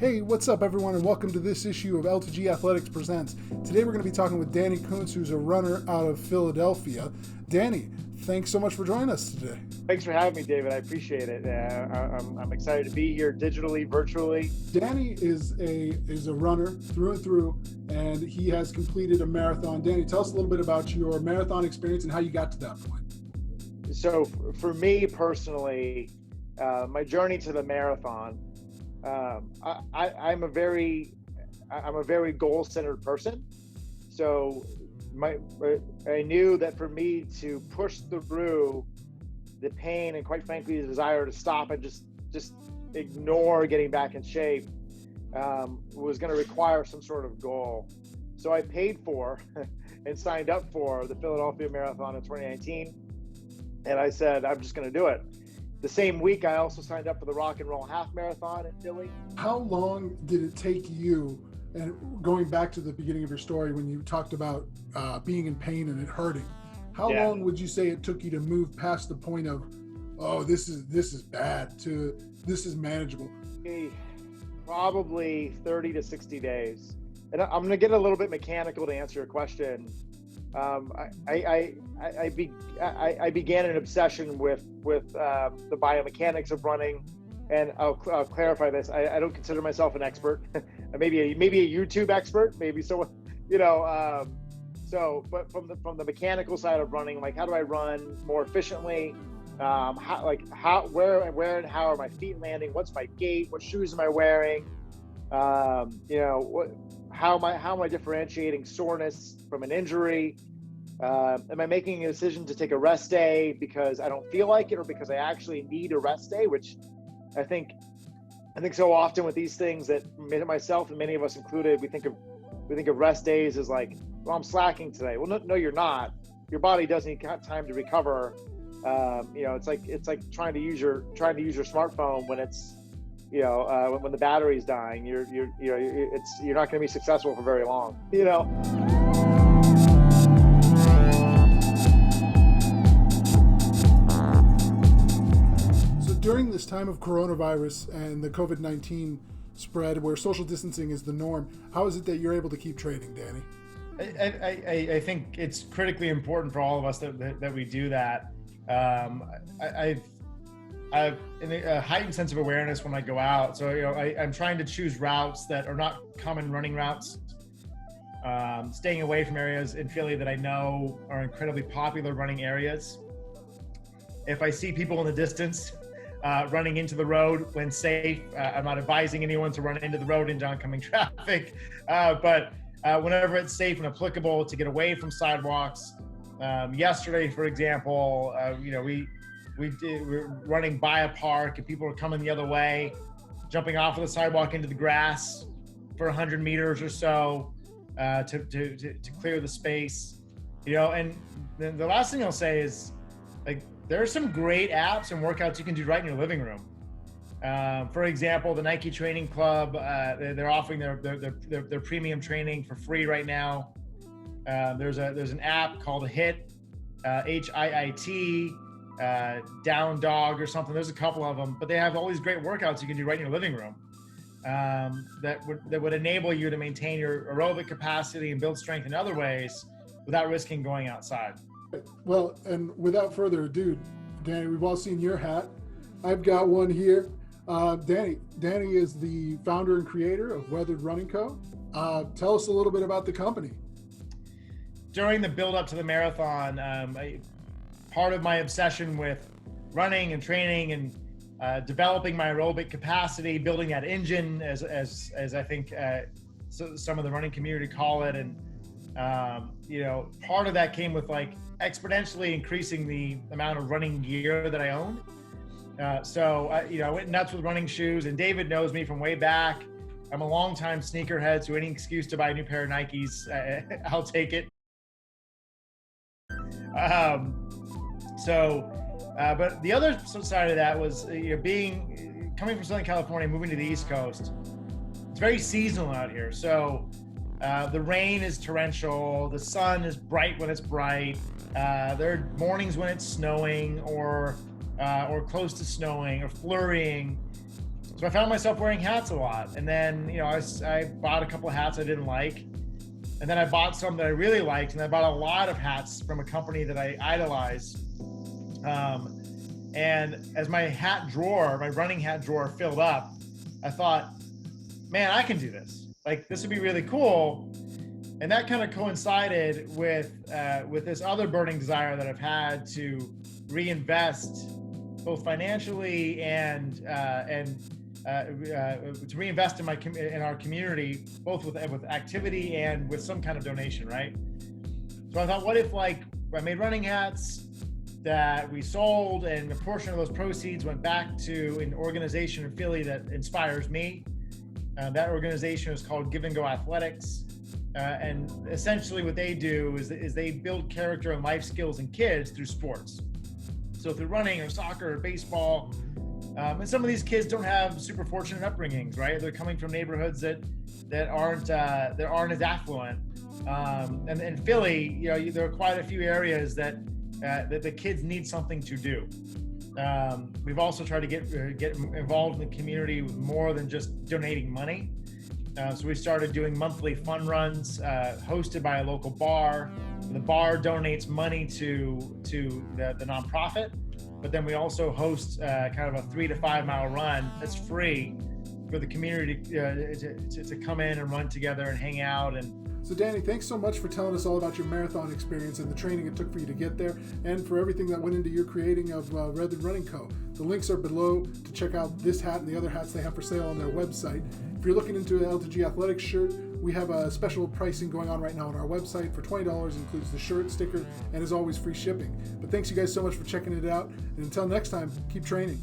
Hey, what's up, everyone, and welcome to this issue of L2G Athletics Presents. Today we're going to be talking with Danny Kuntz, who's a runner out of Philadelphia. Danny, thanks so much for joining us today. Thanks for having me, David. I appreciate it. I'm excited to be here digitally, virtually. Danny is a runner through and through, and he has completed a marathon. Danny, tell us a little bit about your marathon experience and how you got to that point. So for me personally, my journey to the marathon, I'm a very goal-centered person. So I knew that for me to push through the pain and, quite frankly, the desire to stop and just ignore getting back in shape was going to require some sort of goal. So I paid for and signed up for the Philadelphia Marathon in 2019, and I said I'm just going to do it. The same week, I also signed up for the Rock and Roll Half Marathon in Philly. How long did it take you, and going back to the beginning of your story when you talked about being in pain and it hurting, how long would you say it took you to move past the point of, oh, this is bad, to this is manageable? Probably 30 to 60 days. And I'm going to get a little bit mechanical to answer your question. I began an obsession with the biomechanics of running, and I'll clarify this. I don't consider myself an expert. maybe a YouTube expert, maybe someone, but from the mechanical side of running, like, how do I run more efficiently? Where and how are my feet landing? What's my gait? What shoes am I wearing? How am I differentiating soreness from an injury? Am I making a decision to take a rest day because I don't feel like it, or because I actually need a rest day? Which I think so often with these things, that myself and many of us included, we think of rest days as like, well, I'm slacking today. Well, no, you're not. Your body doesn't need time to recover. It's like trying to use your smartphone when it's when the battery's dying. You're not going to be successful for very long. So during this time of coronavirus and the COVID-19 spread, where social distancing is the norm, how is it that you're able to keep training, Danny? I think it's critically important for all of us that we do that. I've a heightened sense of awareness when I go out. So, I'm trying to choose routes that are not common running routes, staying away from areas in Philly that I know are incredibly popular running areas. If I see people in the distance running into the road when safe, I'm not advising anyone to run into the road into oncoming traffic, but whenever it's safe and applicable to get away from sidewalks. Yesterday, for example, we're running by a park and people were coming the other way, jumping off of the sidewalk into the grass for 100 meters or so to clear the space. And then the last thing I'll say is, like, there are some great apps and workouts you can do right in your living room. For example, the Nike Training Club, they're offering their premium training for free right now. There's an app called HIIT, HIIT, Down Dog or something. There's a couple of them, but they have all these great workouts you can do right in your living room that would enable you to maintain your aerobic capacity and build strength in other ways without risking going outside. Well, and without further ado, Danny, we've all seen your hat. I've got one here. Danny is the founder and creator of Weathered Running Co. Tell us a little bit about the company. During the build up to the marathon, part of my obsession with running and training and developing my aerobic capacity, building that engine, as I think some of the running community call it, and part of that came with like exponentially increasing the amount of running gear that I owned. So I went nuts with running shoes, and David knows me from way back. I'm a longtime sneakerhead, so any excuse to buy a new pair of Nikes, I'll take it. But the other side of that was, coming from Southern California, moving to the East Coast. It's very seasonal out here. So the rain is torrential. The sun is bright when it's bright. There are mornings when it's snowing or close to snowing or flurrying. So I found myself wearing hats a lot. And then, I bought a couple of hats I didn't like. And then I bought some that I really liked. And I bought a lot of hats from a company that I idolize. And as my running hat drawer filled up, I thought, man, I can do this. Like, this would be really cool. And that kind of coincided with this other burning desire that I've had to reinvest both financially and to reinvest in our community, both with activity and with some kind of donation, right? So I thought, what if I made running hats that we sold, and a portion of those proceeds went back to an organization in Philly that inspires me. That organization is called Give and Go Athletics. And essentially what they do is they build character and life skills in kids through sports. So through running or soccer or baseball. And some of these kids don't have super fortunate upbringings, right? They're coming from neighborhoods that aren't as affluent. And in Philly, there are quite a few areas that the kids need something to do. We've also tried to get involved in the community with more than just donating money. So we started doing monthly fun runs hosted by a local bar. The bar donates money to the nonprofit, but then we also host kind of a 3 to 5 mile run that's free for the community to come in and run together and hang out. And so Danny, thanks so much for telling us all about your marathon experience and the training it took for you to get there, and for everything that went into your creating of Redwood Running Co. The links are below to check out this hat and the other hats they have for sale on their website. If you're looking into an L2G Athletics shirt, we have a special pricing going on right now on our website for $20. Includes the shirt, sticker, and as always, free shipping. But thanks you guys so much for checking it out. And until next time, keep training.